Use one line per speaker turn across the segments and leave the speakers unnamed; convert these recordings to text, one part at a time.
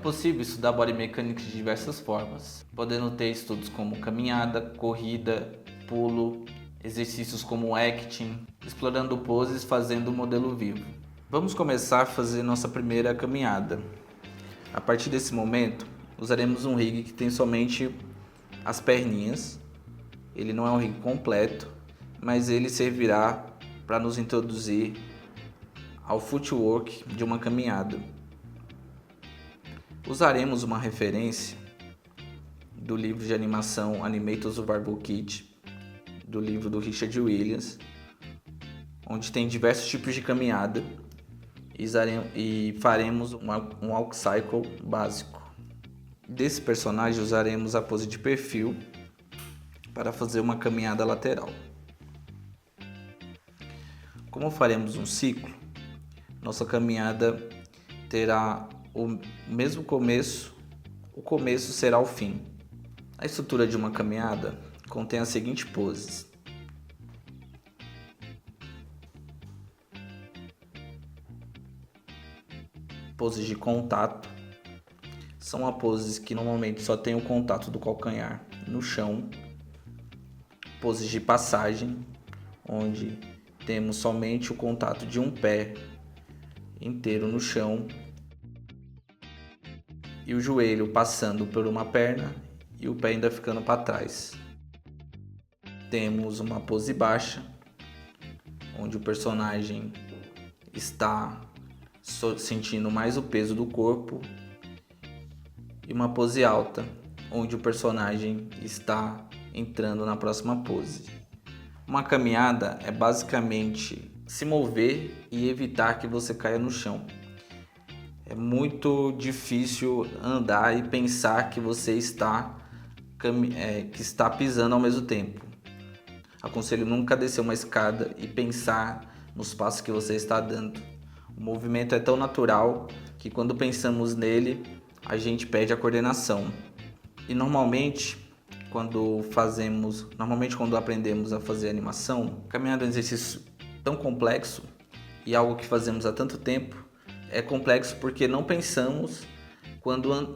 possível estudar Body Mechanics de diversas formas, podendo ter estudos como caminhada, corrida, pulo, exercícios como acting, explorando poses, fazendo o modelo vivo. Vamos começar a fazer nossa primeira caminhada. A partir desse momento, usaremos um rig que tem somente as perninhas. Ele não é um rig completo, mas ele servirá para nos introduzir ao footwork de uma caminhada. Usaremos uma referência do livro de animação Animator Survival Kit, do livro do Richard Williams, onde tem diversos tipos de caminhada e faremos um walk cycle básico. Desse personagem usaremos a pose de perfil para fazer uma caminhada lateral. Como faremos um ciclo, nossa caminhada terá o mesmo começo, o começo será o fim. A estrutura de uma caminhada contém as seguintes poses: poses de contato, são as poses que normalmente só tem o contato do calcanhar no chão. Poses de passagem, onde temos somente o contato de um pé inteiro no chão e o joelho passando por uma perna e o pé ainda ficando para trás. Temos uma pose baixa, onde o personagem está sentindo mais o peso do corpo, e uma pose alta, onde o personagem está entrando na próxima pose. Uma caminhada é basicamente se mover e evitar que você caia no chão. É muito difícil andar e pensar que você está pisando ao mesmo tempo. Aconselho nunca descer uma escada e pensar nos passos que você está dando. O movimento é tão natural que quando pensamos nele, a gente perde a coordenação. E normalmente quando aprendemos a fazer animação, caminhada é um exercício tão complexo e algo que fazemos há tanto tempo, é complexo porque não pensamos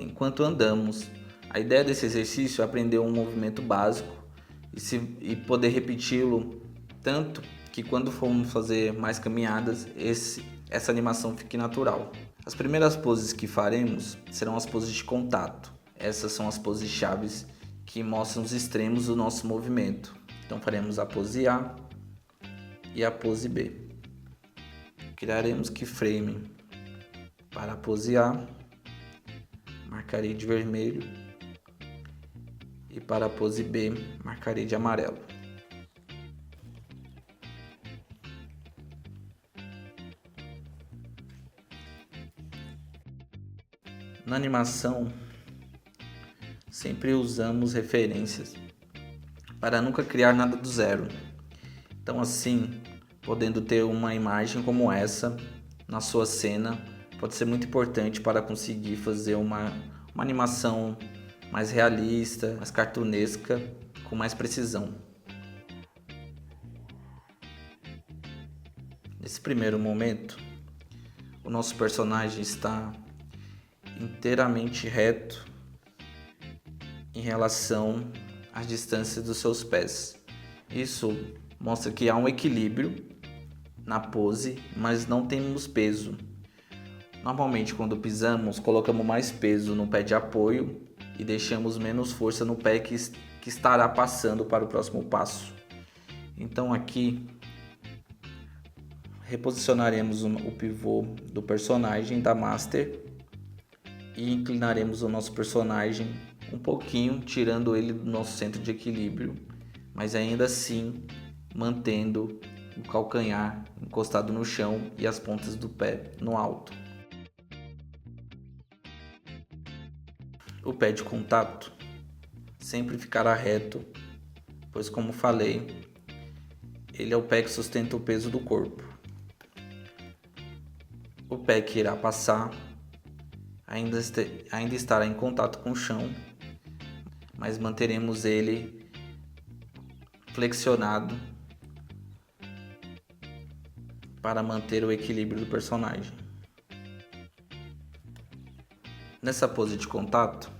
enquanto andamos. A ideia desse exercício é aprender um movimento básico e poder repeti-lo tanto que quando formos fazer mais caminhadas, essa animação fique natural. As primeiras poses que faremos serão as poses de contato. Essas são as poses chaves que mostram os extremos do nosso movimento. Então faremos a pose A e a pose B. Criaremos keyframe para a pose A, marcarei de vermelho, e para a pose B, marcarei de amarelo. Na animação, sempre usamos referências para nunca criar nada do zero. Então, assim, podendo ter uma imagem como essa na sua cena, pode ser muito importante para conseguir fazer uma animação mais realista, mais cartunesca, com mais precisão. Nesse primeiro momento, o nosso personagem está inteiramente reto em relação às distâncias dos seus pés. Isso mostra que há um equilíbrio na pose, mas não temos peso. Normalmente, quando pisamos, colocamos mais peso no pé de apoio e deixamos menos força no pé que estará passando para o próximo passo. Então aqui reposicionaremos o pivô do personagem da Master e inclinaremos o nosso personagem um pouquinho, tirando ele do nosso centro de equilíbrio, mas ainda assim mantendo o calcanhar encostado no chão e as pontas do pé no alto. O pé de contato sempre ficará reto, pois, como falei, ele é o pé que sustenta o peso do corpo. O pé que irá passar ainda estará em contato com o chão, mas manteremos ele flexionado para manter o equilíbrio do personagem. Nessa pose de contato,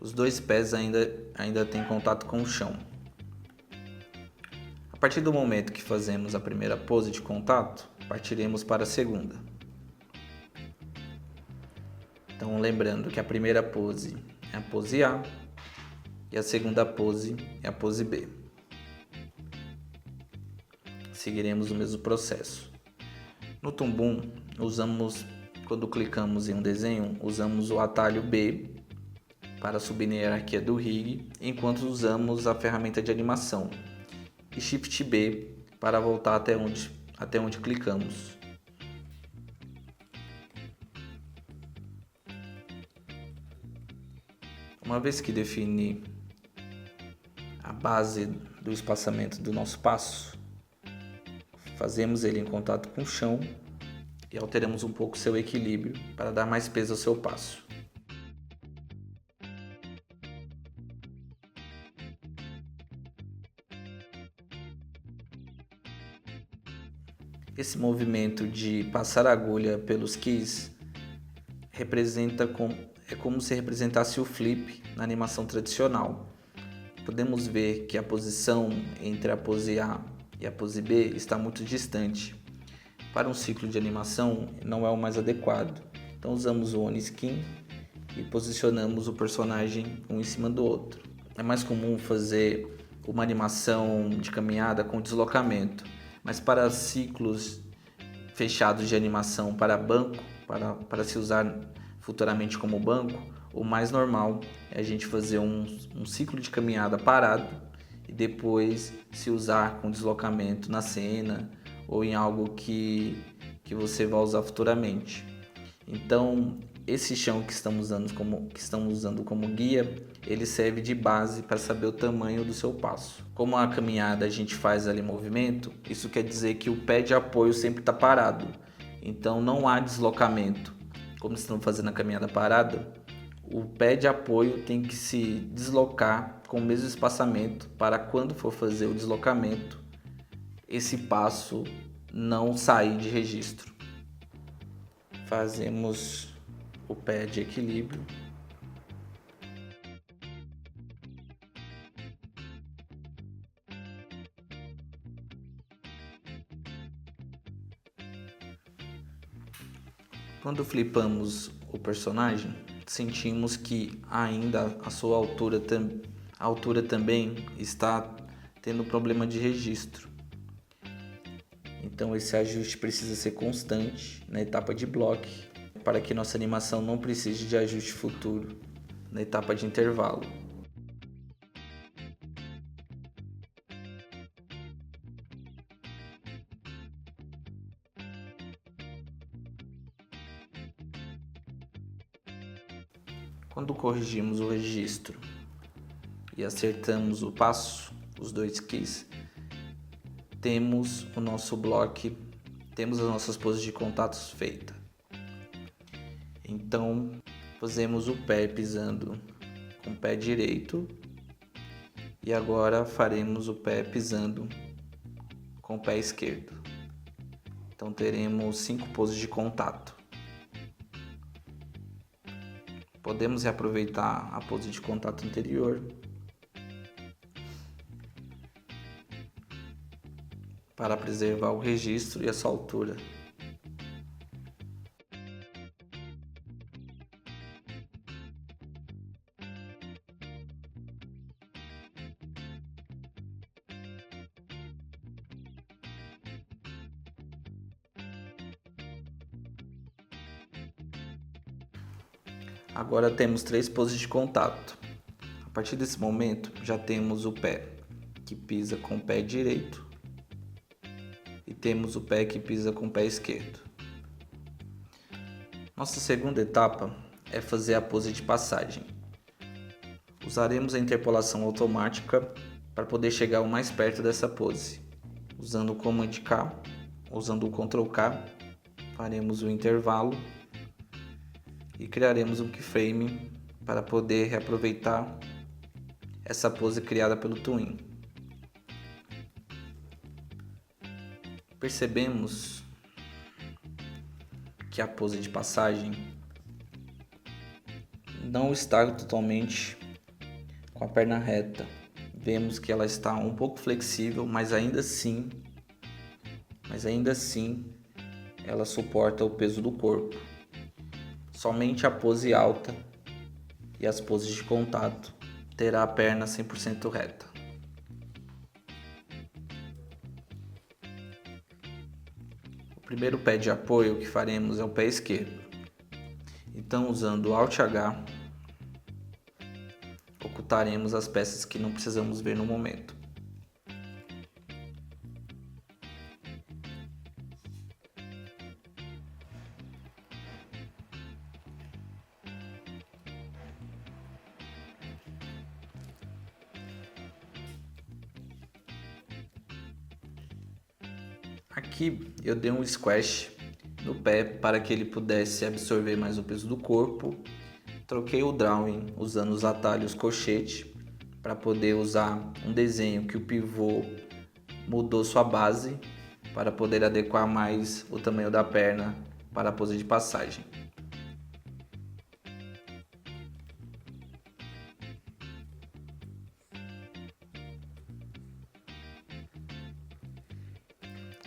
os dois pés ainda têm contato com o chão. A partir do momento que fazemos a primeira pose de contato, partiremos para a segunda. Então, lembrando que a primeira pose é a pose A e a segunda pose é a pose B. Seguiremos o mesmo processo. No Tumbum, quando clicamos em um desenho, usamos o atalho B para subir na hierarquia do rig, enquanto usamos a ferramenta de animação, e Shift B para voltar até onde clicamos. Uma vez que defini a base do espaçamento do nosso passo, fazemos ele em contato com o chão e alteramos um pouco seu equilíbrio para dar mais peso ao seu passo. Esse movimento de passar a agulha pelos keys é como se representasse o flip na animação tradicional. Podemos ver que a posição entre a pose A e a pose B está muito distante. Para um ciclo de animação não é o mais adequado, então usamos o on-skin e posicionamos o personagem um em cima do outro. É mais comum fazer uma animação de caminhada com deslocamento, mas para ciclos fechados de animação para banco, para se usar futuramente como banco, o mais normal é a gente fazer um ciclo de caminhada parado e depois se usar com deslocamento na cena ou em algo que você vai usar futuramente. Então, esse chão que estamos usando como guia, ele serve de base para saber o tamanho do seu passo. Como a caminhada a gente faz ali movimento, isso quer dizer que o pé de apoio sempre está parado. Então não há deslocamento. Como estamos fazendo a caminhada parada, o pé de apoio tem que se deslocar com o mesmo espaçamento para quando for fazer o deslocamento, esse passo não sair de registro. Fazemos o pé de equilíbrio. Quando flipamos o personagem, sentimos que ainda a sua altura também está tendo problema de registro. Então esse ajuste precisa ser constante na etapa de block para que nossa animação não precise de ajuste futuro na etapa de intervalo. Quando corrigimos o registro e acertamos o passo, os dois keys, temos o nosso block, temos as nossas poses de contatos feitas. Então, fazemos o pé pisando com o pé direito e agora faremos o pé pisando com o pé esquerdo. Então, teremos 5 poses de contato. Podemos reaproveitar a pose de contato anterior para preservar o registro e a sua altura. Agora temos 3 poses de contato. A partir desse momento já temos o pé que pisa com o pé direito e temos o pé que pisa com o pé esquerdo. Nossa segunda etapa é fazer a pose de passagem. Usaremos a interpolação automática para poder chegar o mais perto dessa pose. Usando o Command K, usando o Ctrl K, faremos o intervalo e criaremos um keyframe para poder reaproveitar essa pose criada pelo Twin. Percebemos que a pose de passagem não está totalmente com a perna reta. Vemos que ela está um pouco flexível, mas ainda assim ela suporta o peso do corpo. Somente a pose alta e as poses de contato terá a perna 100% reta. O primeiro pé de apoio que faremos é o pé esquerdo. Então, usando o Alt H, ocultaremos as peças que não precisamos ver no momento. Aqui eu dei um squash no pé para que ele pudesse absorver mais o peso do corpo. Troquei o drawing usando os atalhos colchete para poder usar um desenho que o pivô mudou sua base para poder adequar mais o tamanho da perna para a pose de passagem.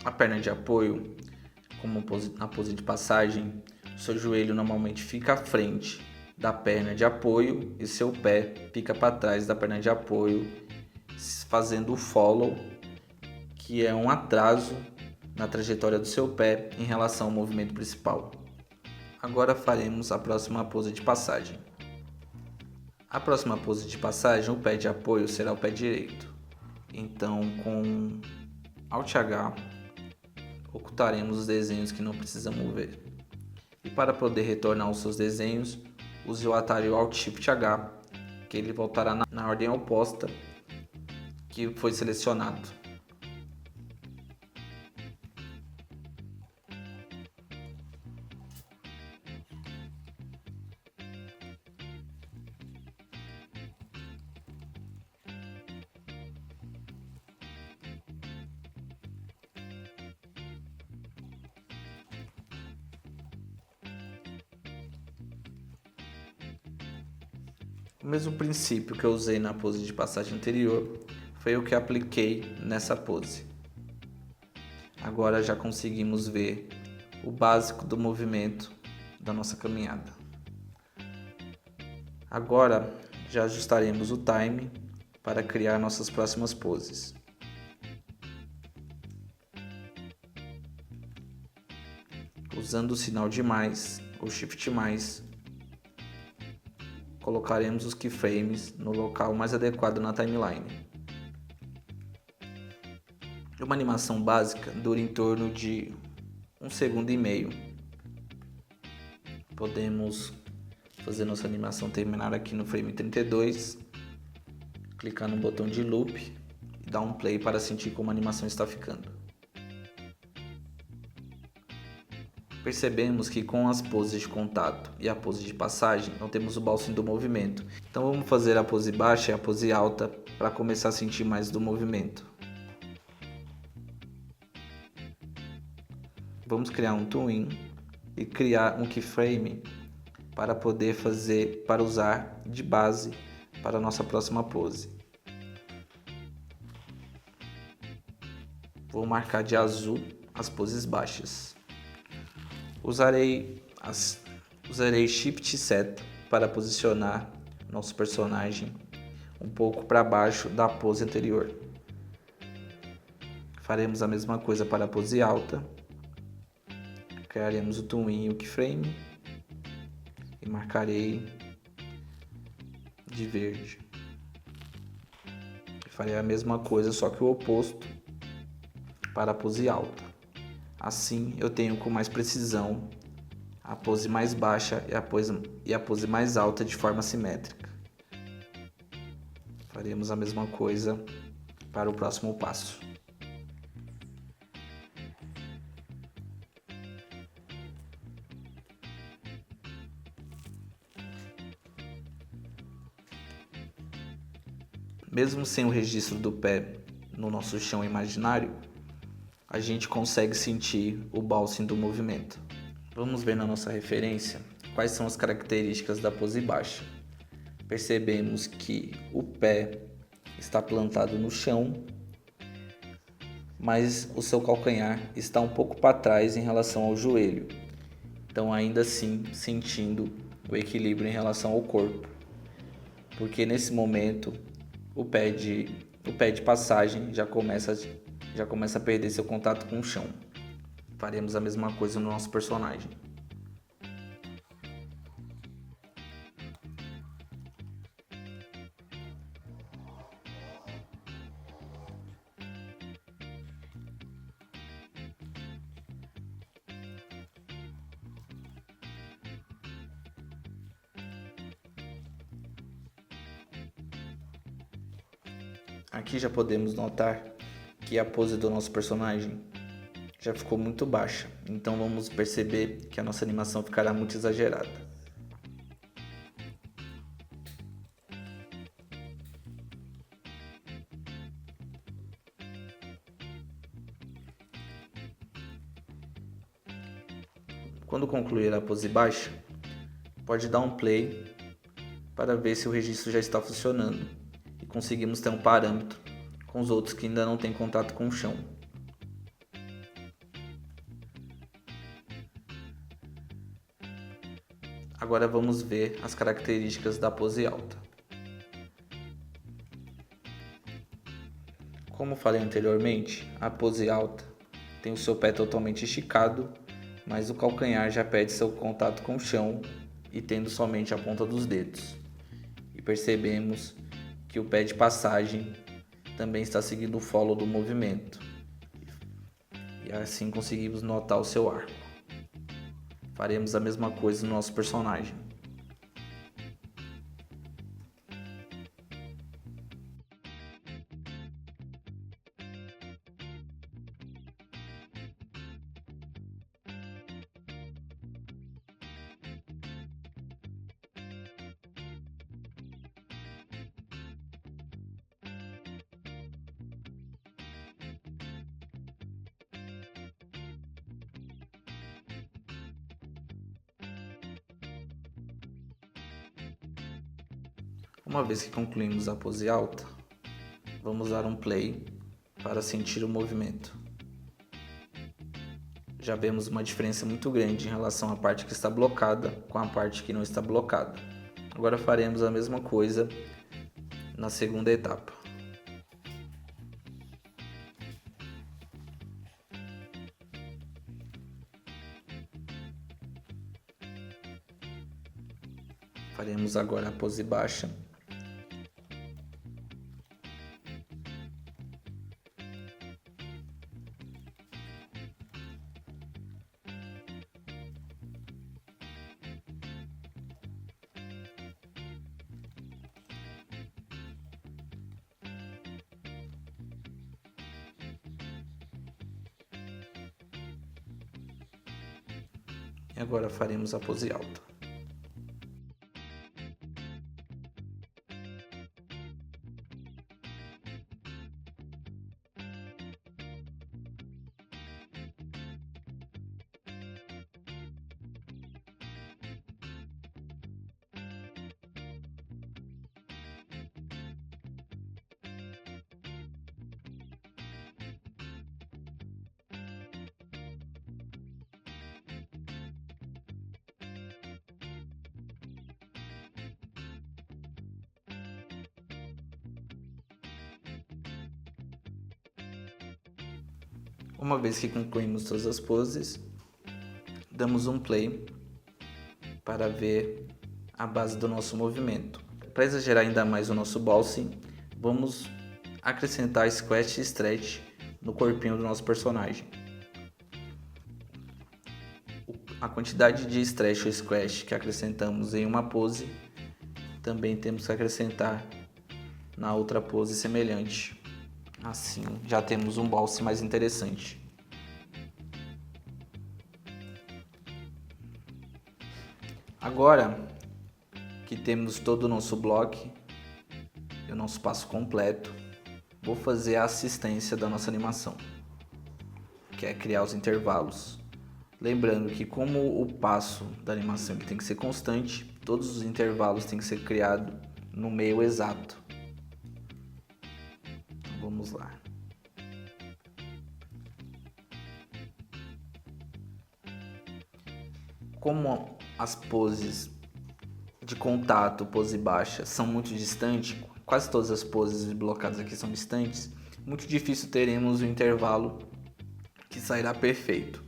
A perna de apoio, como na pose de passagem, seu joelho normalmente fica à frente da perna de apoio e seu pé fica para trás da perna de apoio, fazendo o follow, que é um atraso na trajetória do seu pé em relação ao movimento principal. Agora faremos a próxima pose de passagem. A próxima pose de passagem, o pé de apoio será o pé direito. Então, com Alt H, ocultaremos os desenhos que não precisamos ver. E para poder retornar aos seus desenhos, use o atalho Alt Shift H, que ele voltará na ordem oposta que foi selecionado. O mesmo princípio que eu usei na pose de passagem anterior foi o que apliquei nessa pose. Agora já conseguimos ver o básico do movimento da nossa caminhada. Agora já ajustaremos o time para criar nossas próximas poses. Usando o sinal de mais ou Shift mais, colocaremos os keyframes no local mais adequado na timeline. Uma animação básica dura em torno de 1,5 segundos. Podemos fazer nossa animação terminar aqui no frame 32, clicar no botão de loop e dar um play para sentir como a animação está ficando. Percebemos que com as poses de contato e a pose de passagem não temos o bouncing do movimento. Então vamos fazer a pose baixa e a pose alta para começar a sentir mais do movimento. Vamos criar um twin e criar um keyframe para usar de base para a nossa próxima pose. Vou marcar de azul as poses baixas. Usarei Shift Set para posicionar nosso personagem um pouco para baixo da pose anterior. Faremos a mesma coisa para a pose alta. Criaremos o twin e o keyframe e marcarei de verde. Farei a mesma coisa, só que o oposto para a pose alta. Assim eu tenho com mais precisão a pose mais baixa e a pose mais alta de forma simétrica. Faremos a mesma coisa para o próximo passo. Mesmo sem o registro do pé no nosso chão imaginário, a gente consegue sentir o bouncing do movimento. Vamos ver na nossa referência quais são as características da pose baixa. Percebemos que o pé está plantado no chão, mas o seu calcanhar está um pouco para trás em relação ao joelho. Então, ainda assim, sentindo o equilíbrio em relação ao corpo. Porque nesse momento, o pé de passagem já começa a perder seu contato com o chão. Faremos a mesma coisa no nosso personagem. Aqui já podemos notar que a pose do nosso personagem já ficou muito baixa, então vamos perceber que a nossa animação ficará muito exagerada. Quando concluir a pose baixa, pode dar um play para ver se o registro já está funcionando e conseguimos ter um parâmetro com os outros que ainda não têm contato com o chão. Agora vamos ver as características da pose alta. Como falei anteriormente, a pose alta tem o seu pé totalmente esticado, mas o calcanhar já perde seu contato com o chão e tendo somente a ponta dos dedos. E percebemos que o pé de passagem também está seguindo o follow do movimento. E assim conseguimos notar o seu arco. Faremos a mesma coisa no nosso personagem. Uma vez que concluímos a pose alta, vamos dar um play para sentir o movimento. Já vemos uma diferença muito grande em relação à parte que está blocada com a parte que não está blocada. Agora faremos a mesma coisa na segunda etapa. Faremos agora a pose baixa. E agora faremos a pose alta. Uma vez que concluímos todas as poses, damos um play para ver a base do nosso movimento. Para exagerar ainda mais o nosso bouncing, vamos acrescentar squat e stretch no corpinho do nosso personagem. A quantidade de stretch ou squat que acrescentamos em uma pose, também temos que acrescentar na outra pose semelhante. Assim, já temos um bouncing mais interessante. Agora que temos todo o nosso bloco e o nosso passo completo, vou fazer a assistência da nossa animação, que é criar os intervalos Lembrando que como o passo da animação ele tem que ser constante, todos os intervalos têm que ser criados no meio exato. Então, vamos lá. Como as poses de contato, pose baixa, são muito distantes, quase todas as poses blocadas aqui são distantes, muito difícil teremos um intervalo que sairá perfeito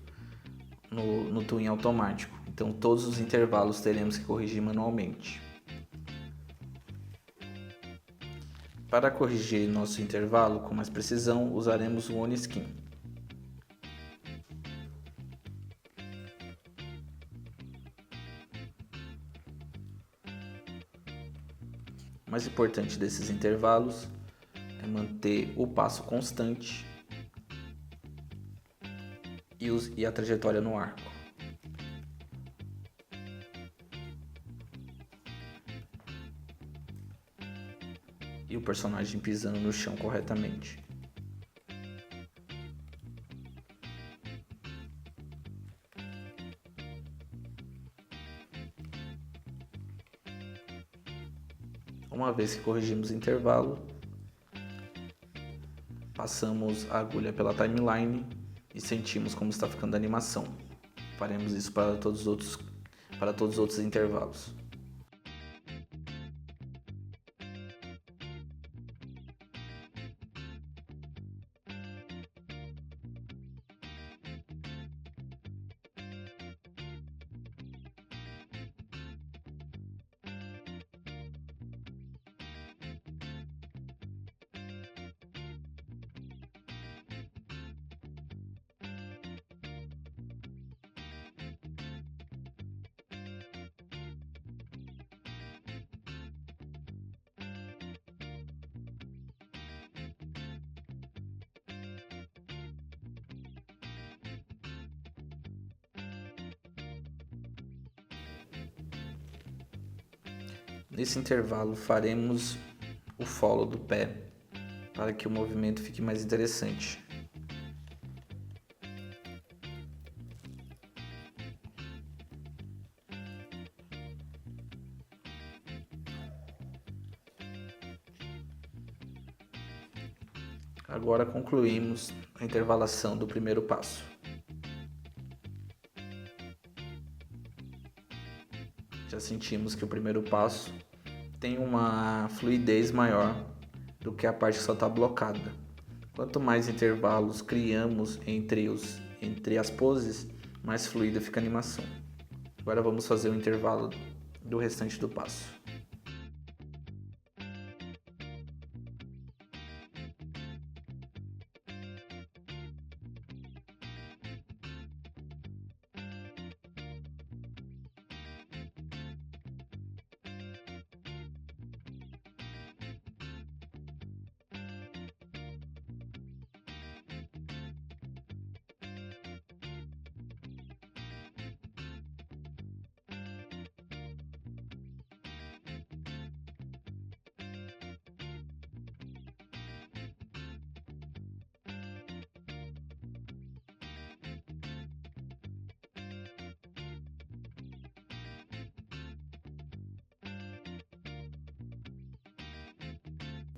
no twin automático. Então todos os intervalos teremos que corrigir manualmente. Para corrigir nosso intervalo com mais precisão, usaremos o OneSkin. O mais importante desses intervalos é manter o passo constante e a trajetória no arco. E o personagem pisando no chão corretamente. Uma vez que corrigimos o intervalo, passamos a agulha pela timeline e sentimos como está ficando a animação. Faremos isso para todos os outros intervalos. Nesse intervalo faremos o follow do pé para que o movimento fique mais interessante. Agora concluímos a intervalação do primeiro passo. Já sentimos que o primeiro passo tem uma fluidez maior do que a parte que só está blocada. Quanto mais intervalos criamos entre as poses, mais fluida fica a animação. Agora vamos fazer o intervalo do restante do passo.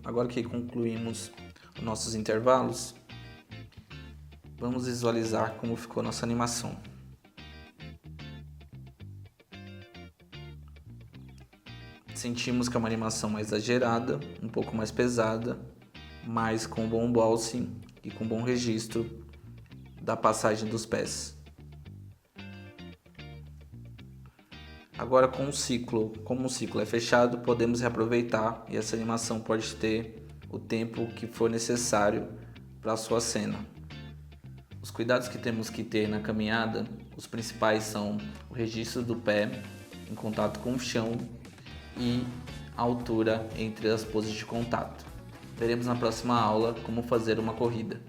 Agora que concluímos os nossos intervalos, vamos visualizar como ficou nossa animação. Sentimos que é uma animação mais exagerada, um pouco mais pesada, mas com bom balance e com bom registro da passagem dos pés. Agora como o ciclo é fechado, podemos reaproveitar e essa animação pode ter o tempo que for necessário para a sua cena. Os cuidados que temos que ter na caminhada, os principais são o registro do pé em contato com o chão e a altura entre as poses de contato. Veremos na próxima aula como fazer uma corrida.